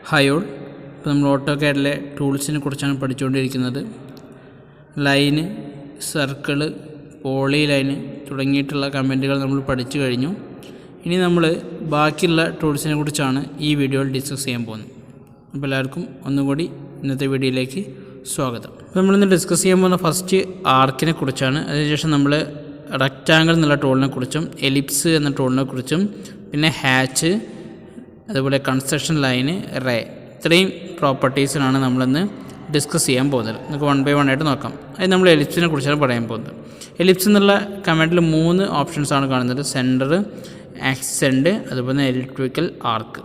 Hi all. ഇപ്പോൾ നമ്മൾ ഓട്ടോകാഡിലെ ടൂൾസിനെ കുറിച്ചാണ് പഠിച്ചുകൊണ്ടിരിക്കുന്നത്. ലൈന്, സർക്കിള്, പോളി ലൈന് തുടങ്ങിയിട്ടുള്ള കമൻറ്റുകൾ നമ്മൾ പഠിച്ചു കഴിഞ്ഞു. ഇനി നമ്മൾ ബാക്കിയുള്ള ടൂൾസിനെ കുറിച്ചാണ് ഈ വീഡിയോയിൽ ഡിസ്കസ് ചെയ്യാൻ പോകുന്നത്. അപ്പോൾ എല്ലാവർക്കും ഒന്നുകൂടി ഇന്നത്തെ വീഡിയോയിലേക്ക് സ്വാഗതം. അപ്പോൾ നമ്മളിന്ന് ഡിസ്കസ് ചെയ്യാൻ പോകുന്ന ഫസ്റ്റ് ആർക്കിനെ കുറിച്ചാണ്. അതിനുശേഷം നമ്മൾ റെക്റ്റാങ്കിൾ എന്നുള്ള ടൂളിനെ കുറിച്ചും എലിപ്സ് എന്ന ടൂളിനെ കുറിച്ചും പിന്നെ ഹാച്ച്, അതുപോലെ കൺസ്ട്രക്ഷൻ ലൈന്, റേ, ഇത്രയും പ്രോപ്പർട്ടീസിനാണ് നമ്മളിന്ന് ഡിസ്കസ് ചെയ്യാൻ പോകുന്നത്. നമുക്ക് വൺ ബൈ വൺ ആയിട്ട് നോക്കാം. അത് നമ്മൾ എലിപ്സിനെ കുറിച്ചാണ് പറയാൻ പോകുന്നത്. എലിപ്സ് എന്നുള്ള കമാൻഡിൽ 3 ഓപ്ഷൻസാണ് കാണുന്നത്: സെൻറ്റർ, ആക്സെൻറ്റ്, അതുപോലെ തന്നെ എലിപ്റ്റിക്കൽ ആർക്ക്.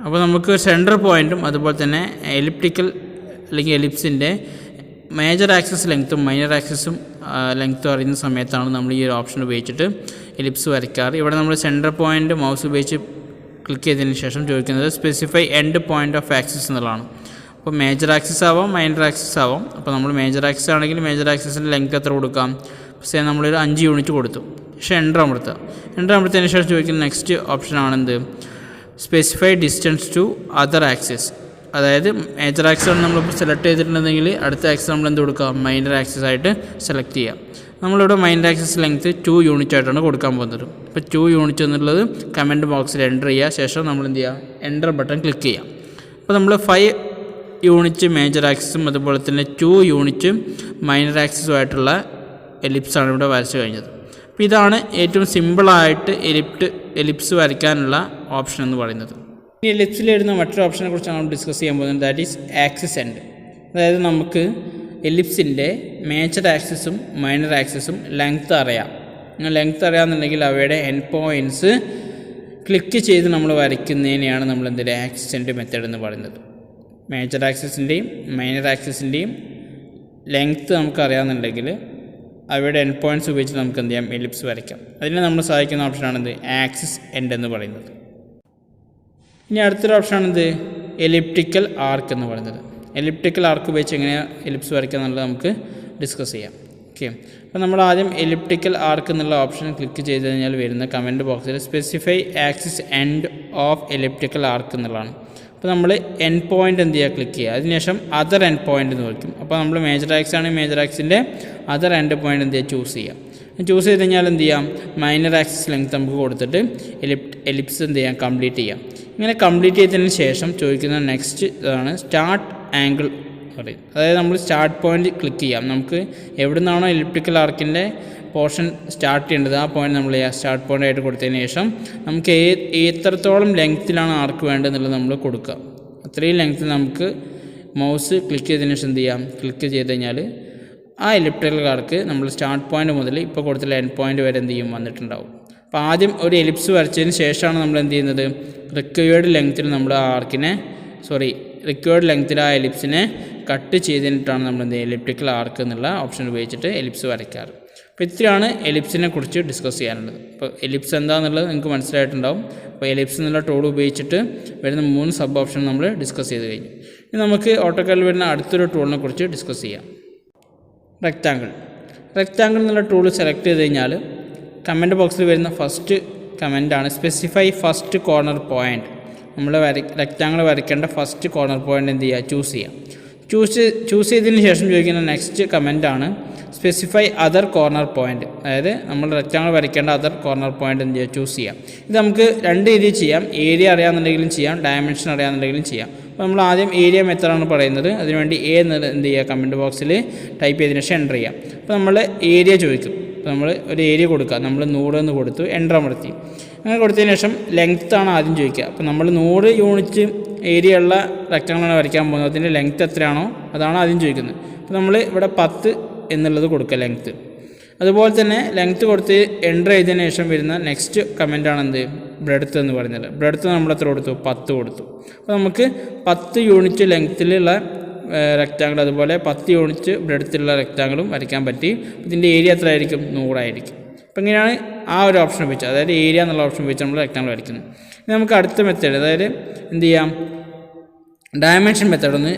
അപ്പോൾ നമുക്ക് സെൻറ്റർ പോയിൻറ്റും അതുപോലെ തന്നെ എലിപ്റ്റിക്കൽ അല്ലെങ്കിൽ എലിപ്സിൻ്റെ മേജർ ആക്സിസ് ലെങ്ത്തും മൈനർ ആക്സിസും ലെങ്ത്തും അറിയുന്ന സമയത്താണ് നമ്മൾ ഈ ഒരു ഓപ്ഷൻ ഉപയോഗിച്ചിട്ട് എലിപ്സ് വരയ്ക്കാറ്. ഇവിടെ നമ്മൾ സെൻറ്റർ പോയിൻറ്റ് മൗസ് ഉപയോഗിച്ച് ക്ലിക്ക് ചെയ്തതിന് ശേഷം ചോദിക്കുന്നത് specify end point of axis എന്നുള്ളതാണ്. അപ്പോൾ മേജർ ആക്സിസ് ആവാം, മൈനർ ആക്സിസ് ആവാം. അപ്പോൾ നമ്മൾ മേജർ ആക്സിസ് ആണെങ്കിൽ മേജർ ആക്സിസിൻ്റെ ലെങ്ത് എത്ര കൊടുക്കാം? പക്ഷേ നമ്മളൊരു 5 യൂണിറ്റ് കൊടുത്തു. പക്ഷേ എൻ്റർ അമർത്തുക. എൻ്റർ അമർത്തിയതിന് ശേഷം ചോദിക്കുന്ന നെക്സ്റ്റ് ഓപ്ഷൻ ആണെന്ത്? Specify distance to other axis. അതായത് മേജർ ആക്സിസ് ആണ് നമ്മളിപ്പോൾ സെലക്ട് ചെയ്തിട്ടുണ്ടെങ്കിൽ അടുത്ത ആക്സിസ് നമ്മൾ എന്ത് കൊടുക്കുക? മൈനർ ആക്സിസ് ആയിട്ട് സെലക്ട് ചെയ്യുക. നമ്മളിവിടെ മൈനർ ആക്സിസ് ലെങ്ത്ത് 2 യൂണിറ്റ് ആയിട്ടാണ് കൊടുക്കാൻ പോകുന്നത്. അപ്പോൾ 2 യൂണിറ്റ് എന്നുള്ളത് കമൻറ്റ് ബോക്സിൽ എൻ്റർ ചെയ്യുക. ശേഷം നമ്മൾ എന്ത് ചെയ്യുക? എൻ്റർ ബട്ടൺ ക്ലിക്ക് ചെയ്യാം. അപ്പോൾ നമ്മൾ 5 യൂണിറ്റ് മേജർ ആക്സിസും അതുപോലെ തന്നെ 2 യൂണിറ്റ് മൈനർ ആക്സിസുമായിട്ടുള്ള എലിപ്സാണ് ഇവിടെ വരച്ച് കഴിഞ്ഞത്. അപ്പോൾ ഇതാണ് ഏറ്റവും സിമ്പിളായിട്ട് എലിപ്സ് വരയ്ക്കാനുള്ള ഓപ്ഷൻ എന്ന് പറയുന്നത്. ഈ എലിപ്സിൽ വരുന്ന മറ്റൊരു ഓപ്ഷനെ കുറിച്ചാണ് നമ്മൾ ഡിസ്കസ് ചെയ്യാൻ പോകുന്നത്. That is axis end. അതായത് നമുക്ക് എലിപ്സിൻ്റെ മേജർ ആക്സിസും മൈനർ ആക്സിസും ലെങ്ത്ത് അറിയാം. ലെങ്ത്ത് അറിയാമെന്നുണ്ടെങ്കിൽ അവയുടെ എൻഡ് പോയിൻറ്റ്സ് ക്ലിക്ക് ചെയ്ത് നമ്മൾ വരയ്ക്കുന്നതിനെയാണ് നമ്മൾ എന്തൊരു ആക്സിസ് എൻഡ് മെത്തേഡ് എന്ന് പറയുന്നത്. മേജർ ആക്സിസിൻ്റെയും മൈനർ ആക്സിസിൻ്റെയും ലെങ്ത്ത് നമുക്ക് അറിയാമെന്നുണ്ടെങ്കിൽ അവയുടെ എൻഡ് പോയിൻറ്റ്സ് ഉപയോഗിച്ച് നമുക്ക് എന്ത് ചെയ്യാം? എലിപ്സ് വരയ്ക്കാം. അതിന് നമ്മൾ സഹായിക്കുന്ന ഓപ്ഷനാണെന്ത്? ആക്സിസ് എൻഡ് എന്ന് പറയുന്നത്. ഇനി അടുത്തൊരു ഓപ്ഷനാണെന്ത്? എലിപ്റ്റിക്കൽ ആർക്ക് എന്ന് പറയുന്നത്. എലിപ്റ്റിക്കൽ ആർക്ക് ഉപയോഗിച്ച് എങ്ങനെയാണ് എലിപ്സ് വരയ്ക്കുക എന്നുള്ളത് നമുക്ക് ഡിസ്കസ് ചെയ്യാം. ഓക്കെ, അപ്പോൾ നമ്മൾ ആദ്യം എലിപ്റ്റിക്കൽ ആർക്ക് എന്നുള്ള ഓപ്ഷൻ ക്ലിക്ക് ചെയ്ത് കഴിഞ്ഞാൽ വരുന്ന കമൻറ്റ് ബോക്സിൽ specify axis end of elliptical arc എന്നുള്ളതാണ്. അപ്പോൾ നമ്മൾ എൻഡ് പോയിൻ്റ് എന്ത് ചെയ്യുക? ക്ലിക്ക് ചെയ്യുക. അതിനുശേഷം അതർ എൻഡ് പോയിൻ്റ് എന്ന് വിളിക്കും. അപ്പോൾ നമ്മൾ മേജർ ആക്സിസ് ആണെങ്കിൽ മേജർ ആക്സിൻ്റെ അതർ എൻഡ് പോയിൻ്റ് എന്ത് ചെയ്യുക? ചൂസ് ചെയ്യാം. ചൂസ് ചെയ്ത് കഴിഞ്ഞാൽ എന്ത് ചെയ്യാം? മൈനർ ആക്സിസ് ലെങ്ത് നമുക്ക് കൊടുത്തിട്ട് എലിപ്സ് എന്ത് ചെയ്യാം? കംപ്ലീറ്റ് ചെയ്യാം. ഇങ്ങനെ കംപ്ലീറ്റ് ചെയ്തതിന് ശേഷം ചോദിക്കുന്ന നെക്സ്റ്റ് ഇതാണ് സ്റ്റാർട്ട് ആംഗിൾ പറയും. അതായത് നമ്മൾ സ്റ്റാർട്ട് പോയിൻ്റ് ക്ലിക്ക് ചെയ്യാം. നമുക്ക് എവിടെ നിന്നാണോ എലിപ്റ്റിക്കൽ ആർക്കിൻ്റെ പോർഷൻ സ്റ്റാർട്ട് ചെയ്യേണ്ടത് ആ പോയിൻ്റ് നമ്മൾ സ്റ്റാർട്ട് പോയിൻ്റ് ആയിട്ട് കൊടുത്തതിന് ശേഷം നമുക്ക് എത്രത്തോളം ലെങ്ത്തിലാണ് ആർക്ക് വേണ്ടതെന്നുള്ളത് നമ്മൾ കൊടുക്കുക. അത്രയും ലെങ്ത്തിൽ നമുക്ക് മൗസ് ക്ലിക്ക് ചെയ്തതിന് ശേഷം എന്ത് ചെയ്യാം? ക്ലിക്ക് ചെയ്ത് കഴിഞ്ഞാൽ ആ എലിപ്റ്റിക്കൽ ആർക്ക് നമ്മൾ സ്റ്റാർട്ട് പോയിൻ്റ് മുതൽ ഇപ്പോൾ കൊടുത്തുള്ള എൻഡ് പോയിൻ്റ് വരെ എന്ത് ചെയ്യും? വന്നിട്ടുണ്ടാവും. അപ്പോൾ ആദ്യം ഒരു എലിപ്സ് വരച്ചതിന് ശേഷമാണ് നമ്മൾ എന്ത് ചെയ്യുന്നത്? റിക്വയർഡ് ലെങ്ത്തിൽ നമ്മൾ ആ ആർക്കിനെ റിക്വയർഡ് ലെങ്ത്തിൽ ആ എലിപ്സിനെ കട്ട് ചെയ്തിട്ടാണ് നമ്മൾ എന്ത് ചെയ്യുക? എലിപ്റ്റിക്കൽ ആർക്ക് എന്നുള്ള ഓപ്ഷൻ ഉപയോഗിച്ചിട്ട് എലിപ്സ് വരയ്ക്കാറ്. അപ്പോൾ ഇത്രയാണ് എലിപ്സിനെ കുറിച്ച് ഡിസ്കസ് ചെയ്യാനുള്ളത്. അപ്പോൾ എലിപ്സ് എന്താണെന്നുള്ളത് നിങ്ങൾക്ക് മനസ്സിലായിട്ടുണ്ടാവും. അപ്പോൾ എലിപ്സ് എന്നുള്ള ടൂൾ ഉപയോഗിച്ചിട്ട് വരുന്ന 3 സബ് ഓപ്ഷൻ നമ്മൾ ഡിസ്കസ് ചെയ്ത് കഴിഞ്ഞു. ഇനി നമുക്ക് ഓട്ടോകാഡിൽ വരുന്ന അടുത്തൊരു ടൂളിനെ കുറിച്ച് ഡിസ്കസ് ചെയ്യാം. റെക്റ്റാങ്കിൾ എന്നുള്ള ടൂൾ സെലക്ട് ചെയ്ത് കഴിഞ്ഞാൽ കമൻറ്റ് ബോക്സിൽ വരുന്ന ഫസ്റ്റ് കമൻറ്റാണ് സ്പെസിഫൈ ഫസ്റ്റ് കോർണർ പോയിൻറ്റ്. നമ്മൾ റെക്റ്റാങ്കിൾ വരയ്ക്കേണ്ട ഫസ്റ്റ് കോർണർ പോയിൻ്റ് എന്ത് ചെയ്യുക? ചൂസ് ചെയ്യാം. ചൂസ് ചെയ്തതിന് ശേഷം ചോദിക്കുന്ന നെക്സ്റ്റ് കമൻറ്റാണ് സ്പെസിഫൈ അതർ കോർണർ പോയിൻറ്റ്. അതായത് നമ്മൾ റെക്റ്റാങ്കിൾ വരയ്ക്കേണ്ട അതർ കോർണർ പോയിൻറ്റ് എന്ത് ചെയ്യുക? ചൂസ് ചെയ്യാം. ഇത് നമുക്ക് 2 രീതിയിൽ ചെയ്യാം. ഏരിയ അറിയാമെന്നുണ്ടെങ്കിലും ചെയ്യാം, ഡയമെൻഷൻ അറിയാമെന്നുണ്ടെങ്കിലും ചെയ്യാം. അപ്പോൾ നമ്മൾ ആദ്യം ഏരിയ മെത്തേഡാണ് പറയുന്നത്. അതിനുവേണ്ടി എന്ത് ചെയ്യുക? കമൻറ്റ് ബോക്സിൽ ടൈപ്പ് ചെയ്തതിന് ശേഷം എൻ്റർ ചെയ്യാം. അപ്പോൾ നമ്മൾ ഏരിയ ചോദിക്കും. അപ്പോൾ നമ്മൾ ഒരു ഏരിയ കൊടുക്കുക. നമ്മൾ 100 എന്ന് കൊടുത്തു, എൻ്റർ അമർത്തി. അങ്ങനെ കൊടുത്തതിന് ശേഷം ലെങ്ത്താണ് ആദ്യം ചോദിക്കുക. അപ്പോൾ നമ്മൾ 100 യൂണിറ്റ് ഏരിയ ഉള്ള റെക്റ്റാങ്കിളാണ് വരയ്ക്കാൻ പോകുന്നത്. അതിൻ്റെ ലെങ്ത്ത് എത്രയാണോ അതാണ് ആദ്യം ചോദിക്കുന്നത്. അപ്പോൾ നമ്മൾ ഇവിടെ 10 എന്നുള്ളത് കൊടുക്കുക ലെങ്ത്ത്. അതുപോലെ തന്നെ ലെങ്ത്ത് കൊടുത്ത് എൻ്റർ ചെയ്തതിന് ശേഷം വരുന്ന നെക്സ്റ്റ് കമൻറ്റാണ് എന്ത്? ബ്രെഡ്ത്ത് എന്ന് പറയുന്നത്. ബ്രെഡ്ത്ത് നമ്മൾ എത്ര കൊടുത്തു? 10 കൊടുത്തു. അപ്പോൾ നമുക്ക് 10 യൂണിറ്റ് ലെങ്ത്തിലുള്ള റെക്റ്റാങ്കിൾ അതുപോലെ 10 യൂണിറ്റ് ബ്രെഡ്ത്തുള്ള റെക്റ്റാങ്കിളും വരയ്ക്കാൻ പറ്റി. ഇതിൻ്റെ ഏരിയ എത്ര ആയിരിക്കും? 100 ആയിരിക്കും. അപ്പോൾ ഇങ്ങനെയാണ് ആ ഒരു ഓപ്ഷൻ ഉപയോഗിച്ച്, അതായത് ഏരിയ എന്നുള്ള ഓപ്ഷൻ ഉപയോഗിച്ച് നമ്മൾ റെക്റ്റാങ്കിൾ വരയ്ക്കുന്നത്. ഇനി നമുക്ക് അടുത്ത മെത്തേഡ്, അതായത് എന്ത് ചെയ്യാം? ഡയമെൻഷൻ മെത്തേഡ് ഒന്ന്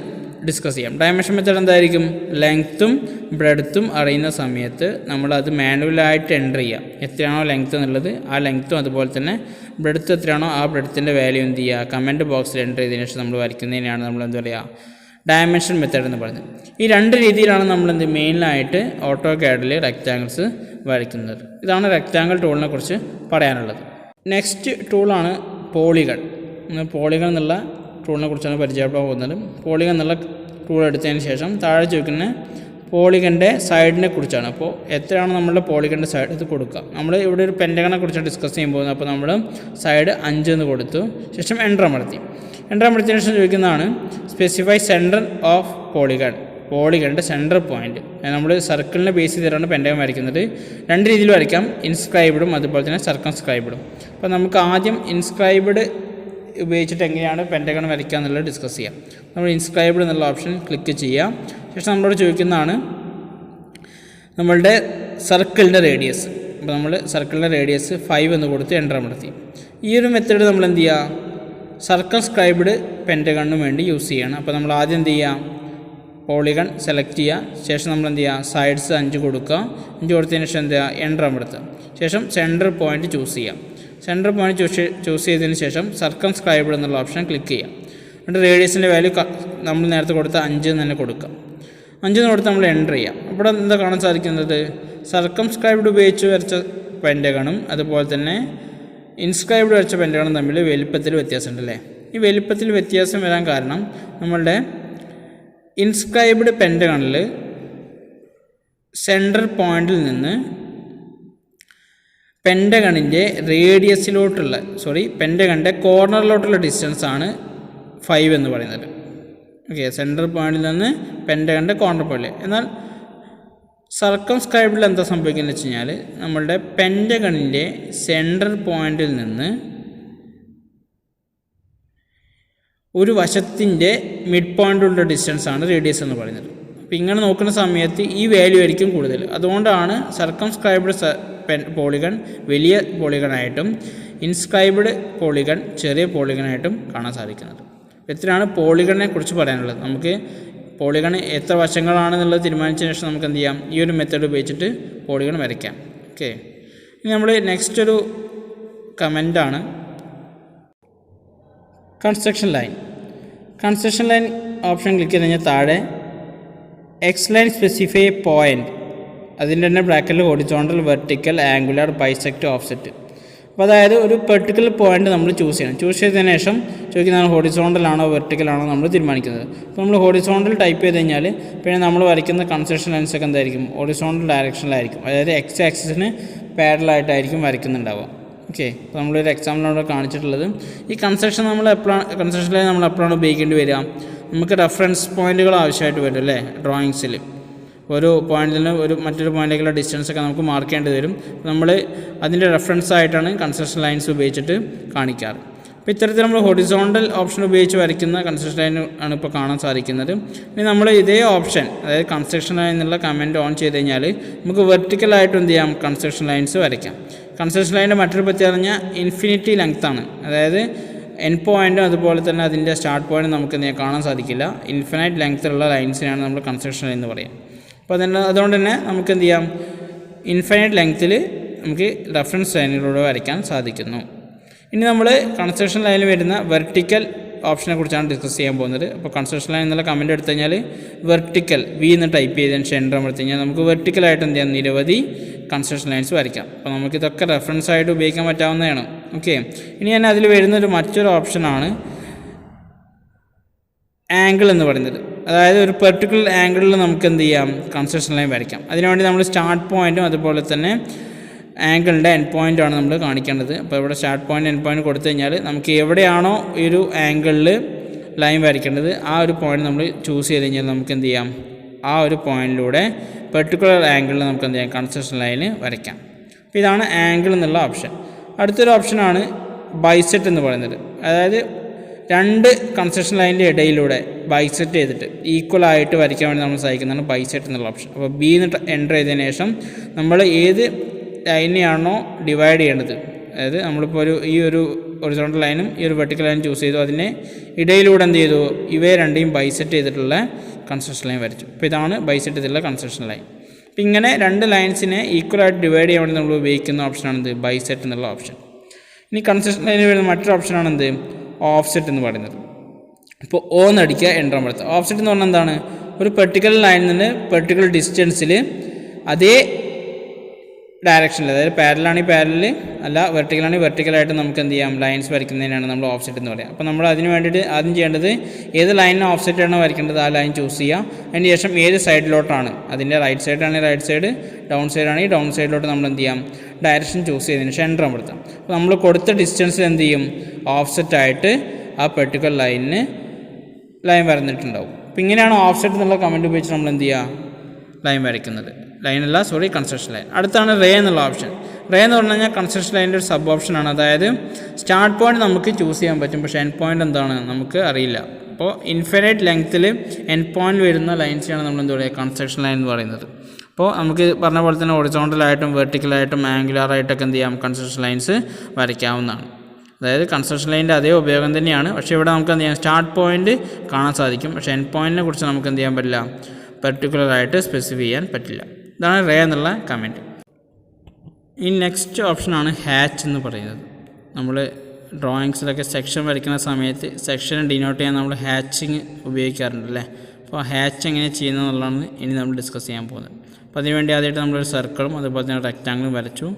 ഡിസ്കസ് ചെയ്യാം. ഡയമെൻഷൻ മെത്തേഡ് എന്തായിരിക്കും? ലെങ്ത്തും ബ്രെഡ്ത്തും അറിയുന്ന സമയത്ത് നമ്മളത് മാനുവലായിട്ട് എൻ്റർ ചെയ്യാം. എത്രയാണോ ലെങ്ത്ത് എന്നുള്ളത് ആ ലെങ്ത്തും അതുപോലെ തന്നെ ബ്രെഡ്ത്ത് എത്രയാണോ ആ ബ്രെഡ്ത്തിൻ്റെ വാല്യൂ എന്ത് ചെയ്യുക, കമൻറ്റ് ബോക്സിൽ എൻ്റർ ചെയ്തതിനു ശേഷം നമ്മൾ വരയ്ക്കുന്നതിനാണ് നമ്മൾ എന്താ പറയുക, ഡയമെൻഷൻ മെത്തേഡ് എന്ന് പറയുന്നത്. ഈ രണ്ട് രീതിയിലാണ് നമ്മൾ മെയിനായിട്ട് AutoCADൽ റെക്റ്റാങ്കിൾസ് വരയ്ക്കുന്നത്. ഇതാണ് റെക്റ്റാങ്കിൾ ടൂളിനെ കുറിച്ച് പറയാനുള്ളത്. നെക്സ്റ്റ് ടൂളാണ് പോളിഗൺ. പോളിഗൺ എന്നുള്ള ടൂളിനെ കുറിച്ചാണ് പരിചയപ്പെടാൻ പോകുന്നത്. പോളിഗൺ എന്നുള്ള ടൂൾ എടുത്തതിന് ശേഷം താഴെ ചോദിക്കുന്ന പോളിഗൻ്റെ സൈഡിനെ കുറിച്ചാണ്. അപ്പോൾ എത്രയാണ് നമ്മളുടെ പോളിഗൻ്റെ സൈഡ് ഇത് കൊടുക്കുക. നമ്മൾ ഇവിടെ ഒരു പെൻറ്റഗണെ കുറിച്ചാണ് ഡിസ്കസ് ചെയ്യാൻ പോകുന്നത്. അപ്പോൾ നമ്മൾ സൈഡ് 5 എന്ന് കൊടുത്തു, ശേഷം എൻ്റർ അമർത്തി. എൻ്റർ അമർത്തിയതിനു ശേഷം ചോദിക്കുന്നതാണ് സ്പെസിഫൈ സെൻറ്റർ ഓഫ് പോളിഗൺ. പോളിഗണിൻ്റെ സെൻറ്റർ പോയിൻറ്റ് നമ്മൾ സർക്കിളിനെ ബേസ് ചെയ്തിട്ടാണ് പെൻറ്റഗൺ വരയ്ക്കുന്നത്. രണ്ട് രീതിയിൽ വരയ്ക്കാം, ഇൻസ്ക്രൈബ്ഡും അതുപോലെ തന്നെ സർക്കംസ്ക്രൈബ്ഡും. അപ്പോൾ നമുക്ക് ആദ്യം ഇൻസ്ക്രൈബ്ഡ് ഉപയോഗിച്ചിട്ട് എങ്ങനെയാണ് പെൻറ്റഗൺ വരയ്ക്കുക എന്നുള്ളത് ഡിസ്കസ് ചെയ്യാം. നമ്മൾ ഇൻസ്ക്രൈബ്ഡ് എന്നുള്ള ഓപ്ഷൻ ക്ലിക്ക് ചെയ്യാം. ശേഷം നമ്മളോട് ചോദിക്കുന്നതാണ് നമ്മളുടെ സർക്കിളിൻ്റെ റേഡിയസ്. അപ്പോൾ നമ്മൾ സർക്കിളിൻ്റെ റേഡിയസ് 5 എന്ന് കൊടുത്ത് എൻ്റർ അമർത്തി. ഈ ഒരു മെത്തേഡ് നമ്മൾ എന്ത് ചെയ്യുക, സർക്കംസ്ക്രൈബ്ഡ് പെൻറ്റഗണിന് വേണ്ടി യൂസ് ചെയ്യണം. അപ്പോൾ നമ്മൾ ആദ്യം എന്ത് ചെയ്യുക, പോളിഗൺ സെലക്ട് ചെയ്യുക. ശേഷം നമ്മൾ എന്ത് ചെയ്യുക, സൈഡ്സ് 5 കൊടുക്കുക. 5 കൊടുത്തതിന് ശേഷം എന്ത് ചെയ്യുക, എൻ്റർ അമർത്തുക. ശേഷം സെൻറ്റർ പോയിൻറ്റ് ചൂസ് ചെയ്യാം. സെൻറ്റർ പോയിൻറ്റ് ചൂസ് ചെയ്തതിന് ശേഷം സർക്കംസ്ക്രൈബ്ഡ് എന്നുള്ള ഓപ്ഷൻ ക്ലിക്ക് ചെയ്യാം. എന്നിട്ട് റേഡിയസിൻ്റെ വാല്യൂ നമ്മൾ നേരത്തെ കൊടുത്ത 5 എന്ന് തന്നെ കൊടുക്കാം. 5 എന്ന് കൊടുത്ത് നമ്മൾ എൻ്റർ ചെയ്യാം. അപ്പോൾ എന്താ കാണാൻ സാധിക്കുന്നത്, സർക്കംസ്ക്രൈബ്ഡ് ഉപയോഗിച്ച് വരച്ച പെൻറ്റഗണും അതുപോലെ തന്നെ ഇൻസ്ക്രൈബ്ഡ് വരച്ച പെൻറ്റഗണും തമ്മിൽ വലിപ്പത്തിൽ വ്യത്യാസമുണ്ട് അല്ലേ. ഈ വലിപ്പത്തിൽ വ്യത്യാസം വരാൻ കാരണം നമ്മളുടെ ഇൻസ്ക്രൈബ്ഡ് പെൻറ്റഗണിൽ സെൻറ്റർ പോയിൻറ്റിൽ നിന്ന് പെൻറ്റഗണിൻ്റെ പെൻറ്റഗണിൻ്റെ കോർണറിലോട്ടുള്ള ഡിസ്റ്റൻസ് ആണ് 5 എന്ന് പറയുന്നത്. ഓക്കെ, സെൻറ്റർ പോയിൻറ്റിൽ നിന്ന് പെൻറ്റഗണിൻ്റെ കോർണർ പോയിന്റ്. എന്നാൽ സർക്കംസ്ക്രൈബ്ഡിൽ എന്താ സംഭവിക്കുന്നത് വെച്ച് കഴിഞ്ഞാൽ നമ്മളുടെ പെൻറ്റഗണിൻ്റെ സെൻറ്റർ പോയിൻറ്റിൽ നിന്ന് ഒരു വശത്തിൻ്റെ മിഡ് പോയിൻറ്റുള്ള ഡിസ്റ്റൻസാണ് റേഡിയസ് എന്ന് പറയുന്നത്. അപ്പോൾ ഇങ്ങനെ നോക്കുന്ന സമയത്ത് ഈ വാല്യൂ ആയിരിക്കും കൂടുതൽ. അതുകൊണ്ടാണ് സർക്കംസ്ക്രൈബ്ഡ് പോളിഗൺ വലിയ പോളിഗണായിട്ടും ഇൻസ്ക്രൈബ്ഡ് പോളിഗൺ ചെറിയ പോളിഗണായിട്ടും കാണാൻ സാധിക്കുന്നത്. എത്രയാണ് പോളിഗണിനെ കുറിച്ച് പറയാനുള്ളത്. നമുക്ക് പോളിഗൺ എത്ര വശങ്ങളാണെന്നുള്ളത് തീരുമാനിച്ചതിന് ശേഷം നമുക്ക് എന്ത് ചെയ്യാം, ഈ ഒരു മെത്തേഡ് ഉപയോഗിച്ചിട്ട് പോളിഗൺ വരയ്ക്കാം. ഓക്കെ, ഇനി നമ്മൾ നെക്സ്റ്റ് ഒരു കമൻ്റാണ് construction line. Construction line option click ചെയ്ത് കഴിഞ്ഞാൽ താഴെ എക്സ് ലൈൻ സ്പെസിഫൈ പോയിൻറ്റ്, അതിൻ്റെ തന്നെ ബ്രാക്കറ്റിൽ horizontal vertical angular bisect offset. അപ്പോൾ അതായത് ഒരു പെർട്ടിക്കുലർ പോയിൻറ്റ് നമ്മൾ ചൂസ് ചെയ്യണം. ചൂസ് ചെയ്തതിന് ശേഷം ചോദിക്കുന്നതാണ് ഹൊറിസോണ്ടലാണോ വെർട്ടിക്കലാണോ നമ്മൾ തീരുമാനിക്കുന്നത്. അപ്പോൾ നമ്മൾ ഹൊറിസോണ്ടൽ ടൈപ്പ് ചെയ്ത് കഴിഞ്ഞാൽ പിന്നെ നമ്മൾ വരയ്ക്കുന്ന കൺസ്ട്രക്ഷൻ ലൈൻസൊക്കെ എന്തായിരിക്കും, ഹൊറിസോണ്ടൽ ഡയറക്ഷനിലായിരിക്കും. അതായത് എക്സ് ആക്സിസിന് പാരലായിട്ടായിരിക്കും വരയ്ക്കുന്നുണ്ടാവുക. ഓക്കെ, അപ്പോൾ നമ്മളൊരു എക്സാമ്പിളാണ് കാണിച്ചിട്ടുള്ളത്. ഈ കൺസ്ട്രക്ഷൻ ലൈൻ നമ്മൾ എപ്പോഴാണ് ഉപയോഗിക്കേണ്ടി വരിക, നമുക്ക് റെഫറൻസ് പോയിൻറ്റുകൾ ആവശ്യമായിട്ട് വരും അല്ലേ. ഡ്രോയിങ്സിൽ ഒരു പോയിന്റിൽ നിന്ന് മറ്റൊരു പോയിൻറ്റിലേക്കുള്ള ഡിസ്റ്റൻസൊക്കെ നമുക്ക് മാർക്ക് ചെയ്യേണ്ടി വരും. നമ്മൾ അതിൻ്റെ റെഫറൻസ് ആയിട്ടാണ് കൺസ്ട്രക്ഷൻ ലൈൻസ് ഉപയോഗിച്ചിട്ട് കാണിക്കാറ്. അപ്പോൾ ഇത്തരത്തിൽ നമ്മൾ ഹൊറിസോണ്ടൽ ഓപ്ഷൻ ഉപയോഗിച്ച് വരയ്ക്കുന്ന കൺസ്ട്രക്ഷൻ ലൈൻ ആണ് ഇപ്പോൾ കാണാൻ സാധിക്കുന്നത്. ഇനി നമ്മൾ ഇതേ ഓപ്ഷൻ, അതായത് കൺസ്ട്രക്ഷൻ ലൈൻ എന്നുള്ള കമൻറ്റ് ഓൺ ചെയ്ത് കഴിഞ്ഞാൽ നമുക്ക് വെർട്ടിക്കലായിട്ട് എന്ത് ചെയ്യാം, കൺസ്ട്രക്ഷൻ ലൈൻസ് വരയ്ക്കാം. കൺസ്ട്രക്ഷൻ ലൈനിൻ്റെ മറ്റൊരു പ്രത്യേകത പറഞ്ഞാൽ ഇൻഫിനിറ്റി ലെങ്ത്താണ്. അതായത് എൻ പോയിൻറ്റും അതുപോലെ തന്നെ അതിൻ്റെ സ്റ്റാർട്ട് പോയിൻറ്റും നമുക്ക് കാണാൻ സാധിക്കില്ല. ഇൻഫിനൈറ്റ് ലെങ്ത്തിലുള്ള ലൈൻസിനാണ് നമ്മൾ കൺസ്ട്രക്ഷൻ ലൈൻ എന്ന് പറയുക. അപ്പോൾ അതുകൊണ്ട് തന്നെ നമുക്ക് എന്ത് ചെയ്യാം, ഇൻഫൈനൈറ്റ് ലെങ്ത്തിൽ നമുക്ക് റെഫറൻസ് ലൈനിലൂടെ വരയ്ക്കാൻ സാധിക്കുന്നു. ഇനി നമ്മൾ കൺസ്ട്രക്ഷൻ ലൈനിൽ വരുന്ന വെർട്ടിക്കൽ ഓപ്ഷനെ കുറിച്ചാണ് ഡിസ്കസ് ചെയ്യാൻ പോകുന്നത്. അപ്പോൾ കൺസ്ട്രക്ഷൻ ലൈൻ എന്നുള്ള കമൻറ്റ് എടുത്തു കഴിഞ്ഞാൽ വെർട്ടിക്കൽ വി എന്ന് ടൈപ്പ് ചെയ്തതിന് ശേഷം എൻ്റർ എടുത്തു കഴിഞ്ഞാൽ നമുക്ക് വെർട്ടിക്കലായിട്ട് എന്ത് ചെയ്യാം, നിരവധി കൺസ്ട്രക്ഷൻ ലൈൻസ് വരയ്ക്കാം. അപ്പോൾ നമുക്കിതൊക്കെ റെഫറൻസ് ആയിട്ട് ഉപയോഗിക്കാൻ പറ്റാവുന്നതാണ്. ഓക്കെ, ഇനി ഞാൻ അതിൽ വരുന്നൊരു മറ്റൊരു ഓപ്ഷനാണ് ആംഗിൾ എന്ന് പറയുന്നത്. അതായത് ഒരു പെർട്ടിക്കുലർ ആംഗിളിൽ നമുക്ക് എന്ത് ചെയ്യാം, കൺസ്ട്രക്ഷൻ ലൈൻ വരയ്ക്കാം. അതിനുവേണ്ടി നമ്മൾ സ്റ്റാർട്ട് പോയിൻറ്റും അതുപോലെ തന്നെ ആംഗിളിൻ്റെ എൻഡ് പോയിൻ്റാണ് നമ്മൾ കാണിക്കേണ്ടത്. അപ്പോൾ ഇവിടെ സ്റ്റാർട്ട് പോയിൻറ്റ് എൻഡ് പോയിൻറ്റ് കൊടുത്തു കഴിഞ്ഞാൽ നമുക്ക് എവിടെയാണോ ഈ ഒരു ആംഗിളിൽ ലൈൻ വരയ്ക്കേണ്ടത് ആ ഒരു പോയിൻറ്റ് നമ്മൾ ചൂസ് ചെയ്ത് കഴിഞ്ഞാൽ നമുക്ക് എന്ത് ചെയ്യാം, ആ ഒരു പോയിൻറ്റിലൂടെ പെർട്ടിക്കുലർ ആംഗിളിൽ നമുക്ക് എന്ത് ചെയ്യാം, കൺസ്ട്രക്ഷൻ ലൈന് വരയ്ക്കാം. അപ്പോൾ ഇതാണ് ആംഗിൾ എന്നുള്ള ഓപ്ഷൻ. അടുത്തൊരു ഓപ്ഷനാണ് ബൈസെറ്റ് എന്ന് പറയുന്നത്. അതായത് രണ്ട് കൺസ്ട്രക്ഷൻ ലൈനിൻ്റെ ഇടയിലൂടെ ബൈസെറ്റ് ചെയ്തിട്ട് ഈക്വലായിട്ട് വരയ്ക്കാൻ വേണ്ടി നമ്മൾ സഹായിക്കുന്നതാണ് ബൈസെറ്റ് എന്നുള്ള ഓപ്ഷൻ. അപ്പോൾ ബി എന്ന് എൻ്റർ ചെയ്തതിന് ശേഷം നമ്മൾ ഏത് ലൈനെയാണോ ഡിവൈഡ് ചെയ്യേണ്ടത്, അതായത് നമ്മളിപ്പോൾ ഈ ഒരു ഹൊറിസോണ്ടൽ ലൈനും ഈ ഒരു വെർട്ടിക്കൽ ലൈനും ചൂസ് ചെയ്തു. അതിന് ഇടയിലൂടെ എന്ത് ചെയ്തു, ഇവയെ രണ്ടെയും ബൈസെറ്റ് ചെയ്തിട്ടുള്ള കൺസ്ട്രക്ഷൻ ലൈൻ വരച്ചു. അപ്പോൾ ഇതാണ് ബൈസെറ്റ് ചെയ്തിട്ടുള്ള കൺസ്ട്രക്ഷൻ ലൈൻ. അപ്പോൾ ഇങ്ങനെ രണ്ട് ലൈൻസിനെ ഈക്വലായിട്ട് ഡിവൈഡ് ചെയ്യാൻ വേണ്ടി നമ്മൾ ഉപയോഗിക്കുന്ന ഓപ്ഷനാണ് എന്ത്, ബൈസെറ്റ് എന്നുള്ള ഓപ്ഷൻ. ഇനി കൺസ്ട്രക്ഷൻ ലൈനിൽ വരുന്ന മറ്റൊരു ഓപ്ഷനാണ് എന്ത്, ഓഫ്സെറ്റ് എന്ന് പറയുന്നത്. ഇപ്പോൾ O എന്നടിക്കുക, എൻ്റർ അമർത്തുക. ഓഫ്സെറ്റ് എന്ന് പറഞ്ഞാൽ എന്താണ്, ഒരു പെർട്ടിക്കുലർ ലൈനിൽ നിന്ന് പെർട്ടിക്കുലർ ഡിസ്റ്റൻസിൽ അതേ ഡയറക്ഷനിൽ, അതായത് പാരലാണെങ്കിൽ പാരലിൽ, അല്ല വെർട്ടിക്കലാണെങ്കിൽ വെർട്ടിക്കലായിട്ട് നമുക്ക് എന്ത് ചെയ്യാം, ലൈൻസ് വരയ്ക്കുന്നതിനാണ് നമ്മൾ ഓഫ്സെറ്റ് എന്ന് പറയുക. അപ്പോൾ നമ്മൾ അതിന് വേണ്ടിയിട്ട് ആദ്യം ചെയ്യേണ്ടത് ഏത് ലൈനിന് ഓഫ്സെറ്റ് ആണോ വരയ്ക്കേണ്ടത് ആ ലൈൻ ചൂസ് ചെയ്യുക. അതിന് ശേഷം ഏത് സൈഡിലോട്ടാണ്, അതിൻ്റെ റൈറ്റ് സൈഡാണെങ്കിൽ റൈറ്റ് സൈഡ്, ഡൗൺ സൈഡാണെങ്കിൽ ഡൗൺ സൈഡിലോട്ട് നമ്മൾ എന്ത് ചെയ്യാം, ഡയറക്ഷൻ ചൂസ് ചെയ്തതിന് ശേഷം എൻ്റർ അമർത്താം. അപ്പോൾ നമ്മൾ കൊടുത്ത ഡിസ്റ്റൻസിൽ എന്ത് ചെയ്യും, ഓഫ്സെറ്റായിട്ട് ആ പെർട്ടിക്കുലർ ലൈനിന് ലൈൻ വരന്നിട്ടുണ്ടാവും. അപ്പോൾ ഇങ്ങനെയാണ് ഓഫ്സെറ്റ് എന്നുള്ള കമൻറ്റ് ഉപയോഗിച്ച് നമ്മൾ എന്ത് ചെയ്യുക, ലൈൻ വരയ്ക്കുന്നത്. ലൈനല്ല, സോറി, കൺസ്ട്രക്ഷൻ ലൈൻ. അടുത്താണ് റേ എന്നുള്ള ഓപ്ഷൻ. റേ എന്ന് പറഞ്ഞു കഴിഞ്ഞാൽ കൺസ്ട്രക്ഷൻ ലൈനിൻ്റെ ഒരു സബ് ഓപ്ഷനാണ്. അതായത് സ്റ്റാർട്ട് പോയിന്റ് നമുക്ക് ചൂസ് ചെയ്യാൻ പറ്റും, പക്ഷേ എൻഡ് പോയിന്റ് എന്താണ് നമുക്ക് അറിയില്ല. അപ്പോൾ ഇൻഫിനൈറ്റ് ലെങ്ത്തിൽ എൻഡ് പോയിന്റ് വരുന്ന ലൈൻസിനാണ് നമ്മൾ എന്താ പറയുക, കൺസ്ട്രക്ഷൻ ലൈൻ എന്ന് പറയുന്നത്. അപ്പോൾ നമുക്ക് പറഞ്ഞ പോലെ തന്നെ ഹൊറിസോണ്ടലായിട്ടും വെർട്ടിക്കലായിട്ടും ആംഗുലാറായിട്ടൊക്കെ എന്ത് ചെയ്യാം, കൺസ്ട്രക്ഷൻ ലൈൻസ് വരയ്ക്കാവുന്നതാണ്. അതായത് കൺസ്ട്രക്ഷൻ ലൈനിൻ്റെ അതേ ഉപയോഗം തന്നെയാണ്. പക്ഷേ ഇവിടെ നമുക്ക് എന്ത് ചെയ്യാം, സ്റ്റാർട്ട് പോയിന്റ് കാണാൻ സാധിക്കും, പക്ഷേ എൻഡ് പോയിന്റിനെ കുറിച്ച് നമുക്ക് എന്ത് ചെയ്യാൻ പറ്റില്ല, പെർട്ടിക്കുലറായിട്ട് സ്പെസിഫൈ ചെയ്യാൻ പറ്റില്ല. ഇതാണ് റേ എന്നുള്ള കമൻറ്റ്. ഈ നെക്സ്റ്റ് ഓപ്ഷനാണ് ഹാച്ച് എന്ന് പറയുന്നത്. നമ്മൾ ഡ്രോയിങ്സിലൊക്കെ സെക്ഷൻ വരയ്ക്കുന്ന സമയത്ത് സെക്ഷൻ ഡിനോട്ട് ചെയ്യാൻ നമ്മൾ ഹാച്ചിങ് ഉപയോഗിക്കാറുണ്ട് അല്ലേ. അപ്പോൾ ഹാച്ച് എങ്ങനെ ചെയ്യുന്നത് എന്നുള്ളതാണ് ഇനി നമ്മൾ ഡിസ്കസ് ചെയ്യാൻ പോകുന്നത്. അപ്പോൾ അതിനുവേണ്ടി ആദ്യമായിട്ട് നമ്മളൊരു സർക്കിളും അതുപോലെ തന്നെ റെക്റ്റാങ്കിളും വരച്ചു.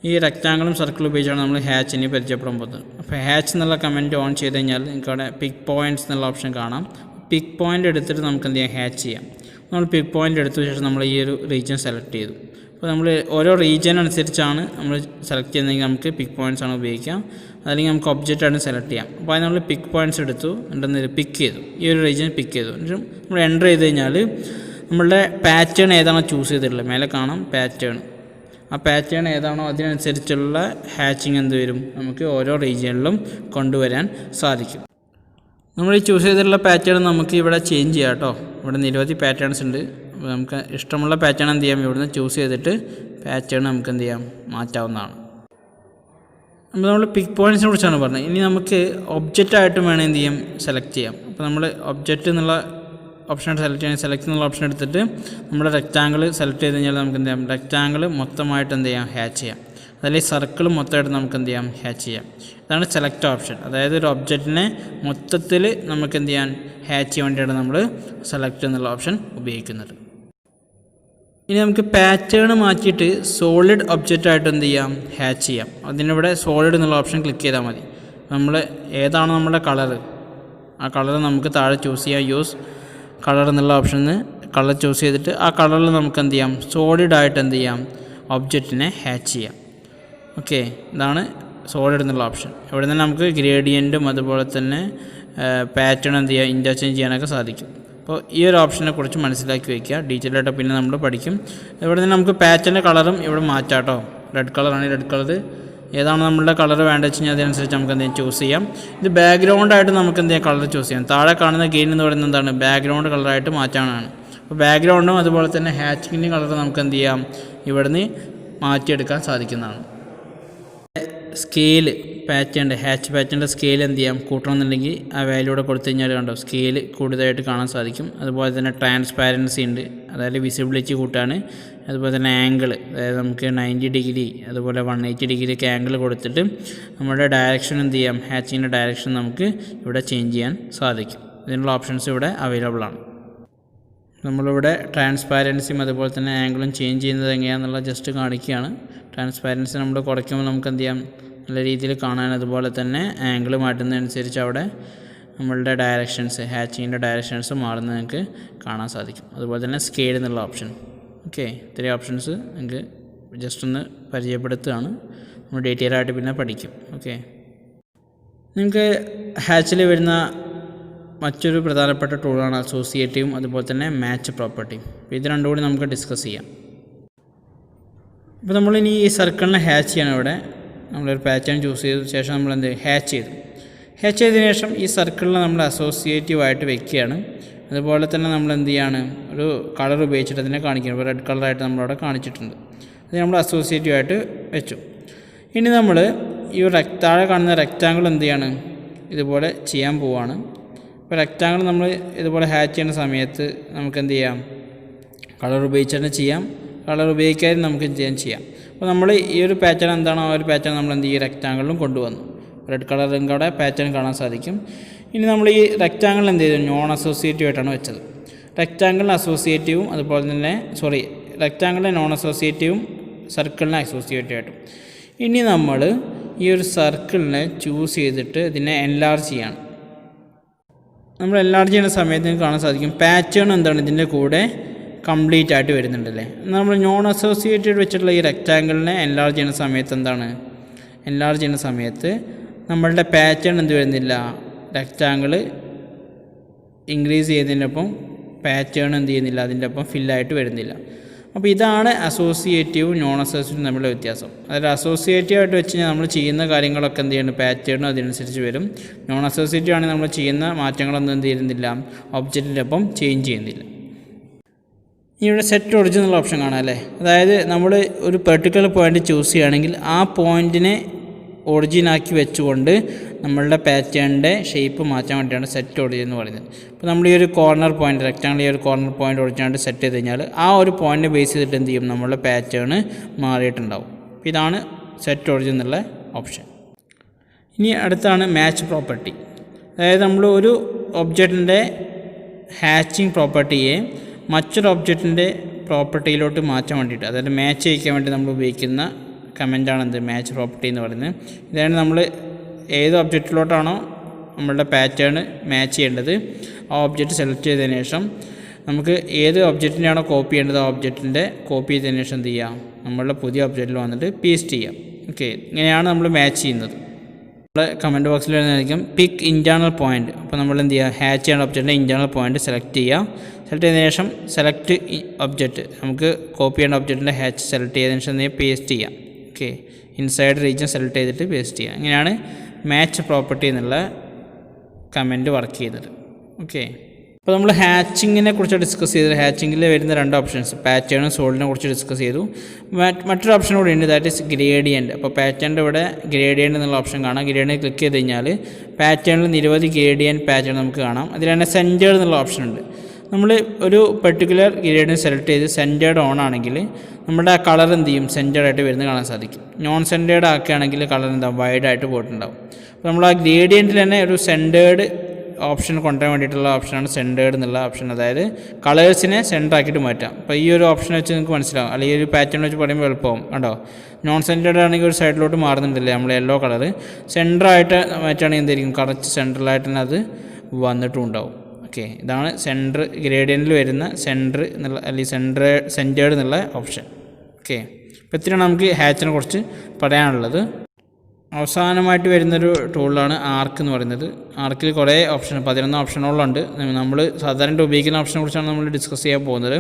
ഈ റെക്റ്റാങ്കിളും സർക്കിളും ഉപയോഗിച്ചാണ് നമ്മൾ ഹാച്ചിനെ പരിചയപ്പെടാൻ പോകുന്നത്. അപ്പോൾ ഹാച്ച് എന്നുള്ള കമൻറ്റ് ഓൺ ചെയ്ത് കഴിഞ്ഞാൽ നിങ്ങൾക്ക് അവിടെ പിക്ക് പോയിൻറ്റ്സ് എന്നുള്ള ഓപ്ഷൻ കാണാം. പിക്ക് പോയിൻ്റ് എടുത്തിട്ട് നമുക്ക് എന്ത് ചെയ്യാം, ഹാച്ച് ചെയ്യാം. നമ്മൾ പിക്ക് പോയിൻ്റ് എടുത്ത ശേഷം നമ്മൾ ഈ ഒരു റീജിയൻ സെലക്ട് ചെയ്തു. അപ്പോൾ നമ്മൾ ഓരോ റീജിയൻ അനുസരിച്ചാണ് നമ്മൾ സെലക്ട് ചെയ്യുന്നതെങ്കിൽ നമുക്ക് പിക്ക് പോയിൻറ്റ്സ് ആണ് ഉപയോഗിക്കാം, അല്ലെങ്കിൽ നമുക്ക് ഒബ്ജക്റ്റാണ് സെലക്ട് ചെയ്യാം. അപ്പോൾ അത് നമ്മൾ പിക്ക് പോയിൻറ്റ്സ് എടുത്തു, എന്നിട്ട് പിക്ക് ചെയ്തു, ഈ ഒരു റീജിയൻ പിക്ക് ചെയ്തു. എന്നിട്ട് നമ്മൾ എൻ്റർ ചെയ്ത് കഴിഞ്ഞാൽ നമ്മളുടെ പാറ്റേൺ ഏതാണോ ചൂസ് ചെയ്തിട്ടുള്ളത്, മേലെ കാണാം പാറ്റേൺ, ആ പാറ്റേൺ ഏതാണോ അതിനനുസരിച്ചുള്ള ഹാച്ചിങ് എന്ത് വരും, നമുക്ക് ഓരോ റീജിയനിലും കൊണ്ടുവരാൻ സാധിക്കും. നമ്മൾ ഈ ചൂസ് ചെയ്തിട്ടുള്ള പാറ്റേൺ നമുക്ക് ഇവിടെ ചേഞ്ച് ചെയ്യാം കേട്ടോ. ഇവിടെ നിരവധി പാറ്റേൺസ് ഉണ്ട്. അപ്പോൾ നമുക്ക് ഇഷ്ടമുള്ള പാറ്റേൺ എന്ത് ചെയ്യാം, ഇവിടുന്ന് ചൂസ് ചെയ്തിട്ട് പാറ്റേൺ നമുക്ക് എന്ത് ചെയ്യാം, മാറ്റാവുന്നതാണ്. അപ്പോൾ നമ്മൾ പിക്ക് പോയിൻറ്റ്സിനെ കുറിച്ചാണ് പറഞ്ഞത്. ഇനി നമുക്ക് ഒബ്ജക്റ്റായിട്ടും വേണം എന്ത് ചെയ്യാം, സെലക്ട് ചെയ്യാം. അപ്പോൾ നമ്മൾ ഒബ്ജക്റ്റ് എന്നുള്ള ഓപ്ഷൻ സെലക്ട് ചെയ്യാൻ സെലക്ട് എന്നുള്ള ഓപ്ഷൻ എടുത്തിട്ട് നമ്മുടെ റെക്റ്റാങ്കിൾ സെലക്ട് ചെയ്ത് കഴിഞ്ഞാൽ നമുക്ക് എന്ത് ചെയ്യാം, റെക്റ്റാങ്കിൾ മൊത്തമായിട്ട് എന്ത് ചെയ്യാം, ഹാച്ച് ചെയ്യാം. അതല്ലെങ്കിൽ സർക്കിൾ മൊത്തമായിട്ട് നമുക്ക് എന്ത് ചെയ്യാം, ഹാച്ച് ചെയ്യാം. ഇതാണ് സെലക്ട് ഓപ്ഷൻ. അതായത് ഒരു ഒബ്ജക്റ്റിനെ മൊത്തത്തിൽ നമുക്ക് എന്ത് ചെയ്യാൻ, ഹാച്ച് ചെയ്യാൻ വേണ്ടിയാണ് നമ്മൾ സെലക്ട് എന്നുള്ള ഓപ്ഷൻ ഉപയോഗിക്കുന്നത്. ഇനി നമുക്ക് പാറ്റേൺ മാറ്റിയിട്ട് സോളിഡ് ഒബ്ജക്റ്റായിട്ട് എന്ത് ചെയ്യാം, ഹാച്ച് ചെയ്യാം. അതിനിവിടെ സോളിഡ് എന്നുള്ള ഓപ്ഷൻ ക്ലിക്ക് ചെയ്താൽ മതി. നമ്മൾ ഏതാണോ നമ്മുടെ കളറ്, ആ കളർ നമുക്ക് താഴെ ചൂസ് ചെയ്യാം. യൂസ് കളർ എന്നുള്ള ഓപ്ഷനിൽ കളർ ചൂസ് ചെയ്തിട്ട് ആ കളറിൽ നമുക്ക് എന്ത് ചെയ്യാം, സോളിഡായിട്ട് എന്ത് ചെയ്യാം, ഒബ്ജക്റ്റിനെ ഹാച്ച് ചെയ്യാം. ഓക്കെ, ഇതാണ് സോളിഡ് എന്നുള്ള ഓപ്ഷൻ. ഇവിടെ നിന്ന് നമുക്ക് ഗ്രേഡിയൻറ്റും അതുപോലെ തന്നെ പാറ്റേൺ എന്ത് ചെയ്യുക, ഇൻ്റർചേഞ്ച് ചെയ്യാനൊക്കെ സാധിക്കും. അപ്പോൾ ഈ ഒരു ഓപ്ഷനെ കുറിച്ച് മനസ്സിലാക്കി വയ്ക്കുക. ഡീറ്റെയിലായിട്ട് പിന്നെ നമ്മൾ പഠിക്കും. ഇവിടെ നിന്ന് നമുക്ക് പാറ്റേണിൻ്റെ കളറും ഇവിടെ മാറ്റാം കേട്ടോ. റെഡ് കളറാണെങ്കിൽ റെഡ് കളർ, ഏതാണ് നമ്മളുടെ കളർ വേണ്ടത് വെച്ച് കഴിഞ്ഞാൽ അതനുസരിച്ച് നമുക്ക് എന്തെങ്കിലും ചൂസ് ചെയ്യാം. ഇത് ബാക്ക്ഗ്രൗണ്ടായിട്ട് നമുക്ക് എന്തെങ്കിലും കളർ ചൂസ് ചെയ്യാം. താഴെ കാണുന്ന ഗെയിൻ എന്ന് പറയുന്നത് എന്താണ്, ബാക്ക്ഗ്രൗണ്ട് കളറായിട്ട് മാറ്റാനാണ്. അപ്പോൾ ബാക്ക്ഗ്രൗണ്ടും അതുപോലെ തന്നെ ഹാച്ചിങ്ങിൻ്റെ കളർ നമുക്ക് എന്ത് ചെയ്യാം, ഇവിടുന്ന് മാറ്റിയെടുക്കാൻ സാധിക്കുന്നതാണ്. സ്കെയിൽ പാറ്റേണിൻ്റെ ഹാച്ച് പാറ്റേണിൻ്റെ സ്കെയിൽ എന്ത് ചെയ്യാം, കൂട്ടണമെന്നുണ്ടെങ്കിൽ ആ വാല്യൂടെ കൊടുത്തു കഴിഞ്ഞാൽ കണ്ടോ സ്കെയിൽ കൂടുതലായിട്ട് കാണാൻ സാധിക്കും. അതുപോലെ തന്നെ ട്രാൻസ്പാരൻസി ഉണ്ട്, അതായത് വിസിബിലിറ്റി കൂട്ടാണ്. അതുപോലെ തന്നെ ആംഗിൾ, അതായത് നമുക്ക് 90 ഡിഗ്രി അതുപോലെ 180 ഡിഗ്രിയൊക്കെ ആംഗിൾ കൊടുത്തിട്ട് നമ്മുടെ ഡയറക്ഷൻ എന്ത് ചെയ്യാം, ഹാച്ചിങ്ങിൻ്റെ ഡയറക്ഷൻ നമുക്ക് ഇവിടെ ചേഞ്ച് ചെയ്യാൻ സാധിക്കും. ഇതിനുള്ള ഓപ്ഷൻസ് ഇവിടെ അവൈലബിൾ ആണ്. നമ്മളിവിടെ ട്രാൻസ്പാരൻസിയും അതുപോലെ തന്നെ ആംഗിളും ചേഞ്ച് ചെയ്യുന്നത് എങ്ങനെയാണെന്നുള്ള ജസ്റ്റ് കാണിക്കുകയാണ്. ട്രാൻസ്പാരൻസി നമ്മൾ കുറയ്ക്കുമ്പോൾ നമുക്ക് എന്ത് ചെയ്യാം, നല്ല രീതിയിൽ കാണാൻ. അതുപോലെ തന്നെ ആംഗിൾ മാറ്റുന്നതനുസരിച്ച് അവിടെ നമ്മളുടെ ഡയറക്ഷൻസ്, ഹാച്ചിങ്ങിൻ്റെ ഡയറക്ഷൻസ് മാറുന്നത് നിങ്ങൾക്ക് കാണാൻ സാധിക്കും. അതുപോലെ തന്നെ സ്കെയിൽ എന്നുള്ള ഓപ്ഷൻ. ഓക്കെ, ഇത്രയും ഓപ്ഷൻസ് നിങ്ങൾക്ക് ജസ്റ്റ് ഒന്ന് പരിചയപ്പെടുത്തുകയാണ്. നമ്മൾ ഡീറ്റെയിൽ ആയിട്ട് പിന്നെ പഠിക്കും. ഓക്കെ, നിങ്ങൾക്ക് ഹാച്ചിൽ വരുന്ന മറ്റൊരു പ്രധാനപ്പെട്ട ടൂളാണ് അസോസിയേറ്റീവും അതുപോലെ തന്നെ മാച്ച് പ്രോപ്പർട്ടിയും. അപ്പോൾ ഇത് രണ്ടും കൂടി നമുക്ക് ഡിസ്കസ് ചെയ്യാം. അപ്പോൾ നമ്മളിനി ഈ സർക്കിളിനെ ഹാച്ച് ചെയ്യണം. ഇവിടെ നമ്മളൊരു പാറ്റേൺ ചൂസ് ചെയ്ത ശേഷം നമ്മൾ എന്ത് ഹാച്ച് ചെയ്തു. ഹാച്ച് ചെയ്തതിന് ശേഷം ഈ സർക്കിളിനെ നമ്മൾ അസോസിയേറ്റീവായിട്ട് വെക്കുകയാണ്. അതുപോലെ തന്നെ നമ്മൾ എന്ത് ചെയ്യാണ്, ഒരു കളർ ഉപയോഗിച്ചിട്ട് അതിനെ കാണിക്കണം. ഇപ്പോൾ റെഡ് കളറായിട്ട് നമ്മളവിടെ കാണിച്ചിട്ടുണ്ട്. അത് നമ്മൾ അസോസിയേറ്റീവായിട്ട് വെച്ചു. ഇനി നമ്മൾ ഈ താഴെ കാണുന്ന റെക്റ്റാങ്കിൾ എന്ത് ചെയ്യാണ്, ഇതുപോലെ ചെയ്യാൻ പോവുകയാണ്. അപ്പോൾ റെക്റ്റാങ്കിൾ നമ്മൾ ഇതുപോലെ ഹാച്ച് ചെയ്യുന്ന സമയത്ത് നമുക്ക് എന്ത് ചെയ്യാം, കളർ ഉപയോഗിച്ച് തന്നെ ചെയ്യാം, കളർ ഉപയോഗിക്കാതെ നമുക്ക് ചെയ്യാം. അപ്പോൾ നമ്മൾ ഈ ഒരു പാറ്റേൺ എന്താണോ ആ ഒരു പാറ്റേൺ നമ്മൾ എന്ത് ചെയ്യും, റെക്റ്റാങ്കിളിലും കൊണ്ടുവന്നു. റെഡ് കളറും കൂടെ പാറ്റേൺ കാണാൻ സാധിക്കും. ഇനി നമ്മൾ ഈ റെക്റ്റാങ്കിൾ എന്ത് ചെയ്തു, നോൺ അസോസിയേറ്റീവ് ആയിട്ടാണ് വെച്ചത്. റെക്റ്റാങ്കിളിന് അസോസിയേറ്റീവും അതുപോലെ തന്നെ റെക്റ്റാങ്കിളിന് നോൺ അസോസിയേറ്റീവും സർക്കിളിന് അസോസിയേറ്റീവ് ആയിട്ടും. ഇനി നമ്മൾ ഈ ഒരു സർക്കിളിനെ ചൂസ് ചെയ്തിട്ട് ഇതിനെ എൻലാർജ് ചെയ്യണം. നമ്മൾ എൻലാർജ് ചെയ്യുന്ന സമയത്ത് നിങ്ങൾക്ക് കാണാൻ സാധിക്കും പാറ്റേൺ എന്താണ് ഇതിൻ്റെ കൂടെ കംപ്ലീറ്റ് ആയിട്ട് വരുന്നുണ്ടല്ലേ. നമ്മൾ നോൺ അസോസിയേറ്റഡ് വെച്ചിട്ടുള്ള ഈ റെക്റ്റാങ്കിളിനെ എൻലാർജ് ചെയ്യുന്ന സമയത്ത് എന്താണ്, എൻലാർജ് ചെയ്യുന്ന സമയത്ത് നമ്മളുടെ പാറ്റേൺ എന്ത് വരുന്നില്ല, റെക്റ്റാങ്കിൾ ഇൻക്രീസ് ചെയ്യുന്നതിനൊപ്പം പാറ്റേൺ എന്ത് ചെയ്യുന്നില്ല, അതിൻ്റെ ഒപ്പം ഫില്ലായിട്ട് വരുന്നില്ല. അപ്പോൾ ഇതാണ് അസോസിയേറ്റീവ് നോൺ അസോസിയേറ്റീവ് തമ്മിലുള്ള വ്യത്യാസം. അതായത് അസോസിയേറ്റീവ് ആയിട്ട് വെച്ച് കഴിഞ്ഞാൽ നമ്മൾ ചെയ്യുന്ന കാര്യങ്ങളൊക്കെ എന്ത് ചെയ്യുന്നു, പാറ്റേണും അതിനനുസരിച്ച് വരും. നോൺ അസോസിയേറ്റീവ് ആണെങ്കിൽ നമ്മൾ ചെയ്യുന്ന മാറ്റങ്ങളൊന്നും എന്ത് ചെയ്യുന്നില്ല, ഒബ്ജക്റ്റിൻ്റെ ഒപ്പം ചേഞ്ച് ചെയ്യുന്നില്ല. ഇവിടെ സെറ്റ് ഒറിജിൻ എന്നുള്ള ഓപ്ഷൻ കാണാം അല്ലേ. അതായത് നമ്മൾ ഒരു പെർട്ടിക്കുലർ പോയിൻ്റ് ചൂസ് ചെയ്യുകയാണെങ്കിൽ ആ പോയിൻറ്റിനെ ഒറിജിനാക്കി വെച്ചുകൊണ്ട് നമ്മളുടെ പാറ്റേണിൻ്റെ ഷേപ്പ് മാറ്റാൻ വേണ്ടിയാണ് സെറ്റ് ഒറിജിൻ എന്ന് പറയുന്നത്. അപ്പോൾ നമ്മൾ ഈ ഒരു കോർണർ പോയിൻ്റ് റെക്റ്റാങ്കിൾ ഈ ഒരു കോർണർ പോയിൻ്റ് ഒറിജിനായിട്ട് സെറ്റ് ചെയ്ത് കഴിഞ്ഞാൽ ആ ഒരു പോയിൻ്റ് ബേസ് ചെയ്തിട്ട് എന്ത് ചെയ്യും, നമ്മളുടെ പാറ്റേൺ മാറിയിട്ടുണ്ടാവും. അപ്പോൾ ഇതാണ് സെറ്റ് ഒറിജിൻ എന്നുള്ള ഓപ്ഷൻ. ഇനി അടുത്താണ് മാച്ച് പ്രോപ്പർട്ടി. അതായത് നമ്മൾ ഒരു ഒബ്ജക്റ്റിൻ്റെ ഹാച്ചിങ് പ്രോപ്പർട്ടിയെ മറ്റൊരു ഒബ്ജക്റ്റിൻ്റെ പ്രോപ്പർട്ടിയിലോട്ട് മാറ്റാൻ വേണ്ടിയിട്ട്, അതായത് മാച്ച് ചെയ്യിക്കാൻ വേണ്ടി നമ്മൾ ഉപയോഗിക്കുന്ന കമൻ്റാണ് എന്ത്, മാച്ച് പ്രോപ്പർട്ടി എന്ന് പറയുന്നത്. ഇതാണ് നമ്മൾ ഏത് ഒബ്ജക്റ്റിലോട്ടാണോ നമ്മളുടെ പാറ്റേൺ മാച്ച് ചെയ്യേണ്ടത് ആ ഒബ്ജക്റ്റ് സെലക്ട് ചെയ്തതിന് ശേഷം നമുക്ക് ഏത് ഒബ്ജക്റ്റിൻ്റെയാണോ കോപ്പി ചെയ്യേണ്ടത് ആ ഒബ്ജക്റ്റിൻ്റെ കോപ്പി ചെയ്തതിന് ശേഷം എന്ത് ചെയ്യാം, നമ്മളുടെ പുതിയ ഒബ്ജക്റ്റിൽ വന്നിട്ട് പേസ്റ്റ് ചെയ്യാം. ഓക്കെ, ഇങ്ങനെയാണ് നമ്മൾ മാച്ച് ചെയ്യുന്നത്. നമ്മൾ കമൻറ്റ് ബോക്സിൽ വരുന്നതായിരിക്കും പിക്ക് ഇൻറ്റേർണൽ പോയിൻറ്റ്. അപ്പോൾ നമ്മൾ എന്ത് ചെയ്യുക, ഹാച്ച് ചെയ്യേണ്ട ഒബ്ജക്റ്റിൻ്റെ ഇൻറ്റേർണൽ പോയിൻറ്റ് സെലക്ട് ചെയ്യുക. സെലക്ട് ചെയ്തതിന് ശേഷം സെലക്ട് ഒബ്ജക്റ്റ്, നമുക്ക് കോപ്പി ചെയ്യേണ്ട ഒബ്ജക്റ്റിൻ്റെ ഹാച്ച് സെലക്ട് ചെയ്തതിന് ശേഷം പേസ്റ്റ് ചെയ്യാം. ഓക്കെ, ഇൻസൈഡ് റീജിയൻ സെലക്ട് ചെയ്തിട്ട് പേസ്റ്റ് ചെയ്യാം. അങ്ങനെയാണ് മാച്ച് പ്രോപ്പർട്ടി എന്നുള്ള കമൻറ്റ് വർക്ക് ചെയ്തത്. ഓക്കെ, അപ്പോൾ നമ്മൾ ഹാച്ചിങ്ങിനെ കുറിച്ച് ഡിസ്കസ് ചെയ്തത്. ഹാച്ചിങ്ങിൽ വരുന്ന രണ്ട് ഓപ്ഷൻസ് പാറ്റേണും സോളിഡിനെ കുറിച്ച് ഡിസ്കസ് ചെയ്തു. മറ്റൊരു ഓപ്ഷൻ കൂടി ഉണ്ട്, ദാറ്റ് ഈസ് ഗ്രേഡിയൻറ്റ്. അപ്പോൾ പാറ്റേണിൻ്റെ ഇവിടെ ഗ്രേഡിയൻറ്റ് എന്നുള്ള ഓപ്ഷൻ കാണാം. ഗ്രേഡിയൻറ്റ് ക്ലിക്ക് ചെയ്ത് കഴിഞ്ഞാൽ പാറ്റേണിൽ നിരവധി ഗ്രേഡിയൻറ്റ് പാറ്റേൺ നമുക്ക് കാണാം. അതിൽ തന്നെ സെൻറ്റേർഡ് എന്നുള്ള ഓപ്ഷൻ ഉണ്ട്. നമ്മൾ ഒരു പെർട്ടിക്കുലർ ഗ്രേഡിയൻറ്റ് സെലക്ട് ചെയ്ത് സെൻറ്റേർഡ് ഓൺ ആണെങ്കിൽ നമ്മുടെ ആ കളർ എന്ത് ചെയ്യും, സെൻറ്റേർഡ് ആയിട്ട് വരുന്നത് കാണാൻ സാധിക്കും. നോൺ സെൻറ്റേർഡ് ആക്കുകയാണെങ്കിൽ കളർ എന്താവും, വൈഡായിട്ട് പോയിട്ടുണ്ടാവും. അപ്പോൾ നമ്മൾ ആ ഗ്രേഡിയൻറ്റിൽ തന്നെ ഒരു സെൻറ്റേർഡ് ഓപ്ഷൻ കൊണ്ടുവരാൻ വേണ്ടിയിട്ടുള്ള ഓപ്ഷനാണ് സെൻറ്റേർഡ് എന്നുള്ള ഓപ്ഷൻ. അതായത് കളേഴ്സിനെ സെൻറ്റർ ആക്കിയിട്ട് മാറ്റാം. അപ്പോൾ ഈ ഒരു ഓപ്ഷൻ വെച്ച് നിങ്ങൾക്ക് മനസ്സിലാവും, അല്ലെങ്കിൽ ഈ ഒരു പാറ്റേൺ വെച്ച് പറയുമ്പോൾ എളുപ്പമാവും. കണ്ടോ, നോൺ സെൻറ്റേർഡ് ആണെങ്കിൽ ഒരു സൈഡിലോട്ട് മാറുന്നുണ്ടല്ലേ നമ്മൾ യെല്ലോ കളർ. സെൻറ്ററായിട്ട് മാറ്റുകയാണെങ്കിൽ എന്തായിരിക്കും, കറക്റ്റ് സെൻറ്ററിലായിട്ട് തന്നെ അത് വന്നിട്ടും ഉണ്ടാവും. ഓക്കെ, ഇതാണ് സെൻറ്റർ ഗ്രേഡിയൻറ്റിൽ വരുന്ന സെൻറ്റർ എന്നുള്ള അല്ലെങ്കിൽ സെൻറ്റേർഡ് എന്നുള്ള ഓപ്ഷൻ. ഓക്കെ, അപ്പോൾ ഇത്രയാണ് നമുക്ക് ഹാച്ചിനെ കുറിച്ച് പറയാനുള്ളത്. അവസാനമായിട്ട് വരുന്നൊരു ടൂളാണ് ആർക്ക് എന്ന് പറയുന്നത്. ആർക്കിൽ കുറേ ഓപ്ഷൻ 11 ഓപ്ഷനുകളുണ്ട്. നമ്മൾ സാധാരണ ഉപയോഗിക്കുന്ന ഓപ്ഷനെ കുറിച്ചാണ് നമ്മൾ ഡിസ്കസ് ചെയ്യാൻ പോകുന്നത്.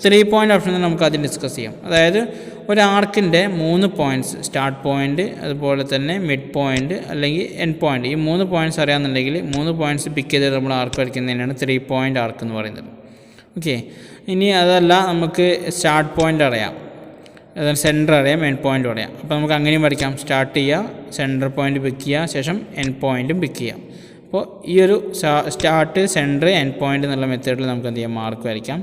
3 പോയിൻ്റ് ഓപ്ഷൻ നമുക്ക് ആദ്യം ഡിസ്കസ് ചെയ്യാം. അതായത് ഒരു ആർക്കിൻ്റെ 3 പോയിൻറ്റ്സ്, സ്റ്റാർട്ട് പോയിൻറ്റ്, അതുപോലെ തന്നെ മിഡ് പോയിൻറ്റ് അല്ലെങ്കിൽ എൻഡ് പോയിൻറ്റ്, ഈ 3 പോയിൻറ്റ്സ് അറിയാമെന്നുണ്ടെങ്കിൽ 3 പോയിൻറ്റ്സ് പിക്ക് ചെയ്ത് നമ്മൾ ആർക്ക് വരയ്ക്കുന്നതിനാണ് 3 പോയിൻ്റ് ആർക്ക് എന്ന് പറയുന്നത്. ഓക്കെ, ഇനി അതല്ല നമുക്ക് സ്റ്റാർട്ട് പോയിൻ്റ് അറിയാം, അതായത് സെൻറ്റർ അറിയാം, എൻഡ് പോയിൻ്റ് അറിയാം. അപ്പോൾ നമുക്ക് അങ്ങനെയും വരയ്ക്കാം. സ്റ്റാർട്ട് ചെയ്യുക, സെൻറ്റർ പോയിൻ്റ് പിക്ക് ചെയ്യുക, ശേഷം എൻഡ് പോയിൻറ്റും പിക്ക് ചെയ്യാം. അപ്പോൾ ഈ ഒരു സ്റ്റാർട്ട്, സെൻറ്റർ, എൻഡ് പോയിൻ്റ് എന്നുള്ള മെത്തേഡിൽ നമുക്ക് എന്ത് ചെയ്യാം, മാർക്ക് വരയ്ക്കാം.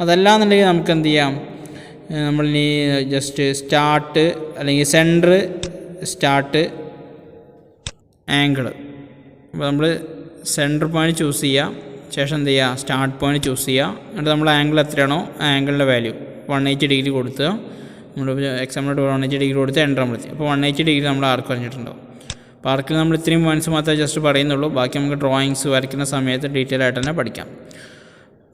അതല്ലാന്നുണ്ടെങ്കിൽ നമുക്ക് എന്ത് ചെയ്യാം, നമ്മളിനി ജസ്റ്റ് സ്റ്റാർട്ട് അല്ലെങ്കിൽ സെൻറ്റർ, സ്റ്റാർട്ട്, ആംഗിൾ. അപ്പോൾ നമ്മൾ സെൻറ്റർ പോയിൻ്റ് ചൂസ് ചെയ്യുക, ശേഷം എന്ത് ചെയ്യുക, സ്റ്റാർട്ട് പോയിൻ്റ് ചൂസ് ചെയ്യുക. എന്നിട്ട് നമ്മൾ ആംഗിൾ എത്രയാണോ ആ ആംഗിളിൻ്റെ വാല്യൂ 180 ഡിഗ്രി കൊടുത്ത് നമ്മൾ എക്സാമ്പിൾ 180 ഡിഗ്രി കൊടുത്ത് എൻ്റർ അമർത്തി. അപ്പോൾ 180 ഡിഗ്രി നമ്മൾ ആർക്ക് വരഞ്ഞിട്ടുണ്ടാവും. അപ്പോൾ ആർക്കിൽ നമ്മൾ ഇത്രയും പോയിൻറ്റ്സ് മാത്രമേ ജസ്റ്റ് പറയുന്നുള്ളൂ. ബാക്കി നമുക്ക് ഡ്രോയിങ്സ് വരയ്ക്കുന്ന സമയത്ത് ഡീറ്റെയിൽ ആയിട്ട് തന്നെ പഠിക്കാം.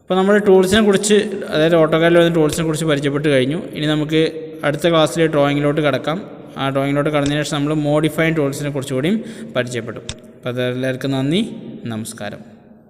അപ്പോൾ നമ്മൾ ടൂൾസിനെ കുറിച്ച്, അതായത് ഓട്ടോകാഡിൽ വരുന്ന ടൂൾസിനെ കുറിച്ച് പരിചയപ്പെട്ട് കഴിഞ്ഞു. ഇനി നമുക്ക് അടുത്ത ക്ലാസ്സിൽ ഡ്രോയിങ്ങിലോട്ട് കടക്കാം. ആ ഡ്രോയിങ്ങിലോട്ട് കടന്നതിന് ശേഷം നമ്മൾ മോഡിഫൈഡ് ടൂൾസിനെ കുറിച്ച് കൂടിയും പരിചയപ്പെടും. അപ്പോൾ അതെല്ലാവർക്കും നന്ദി, നമസ്കാരം.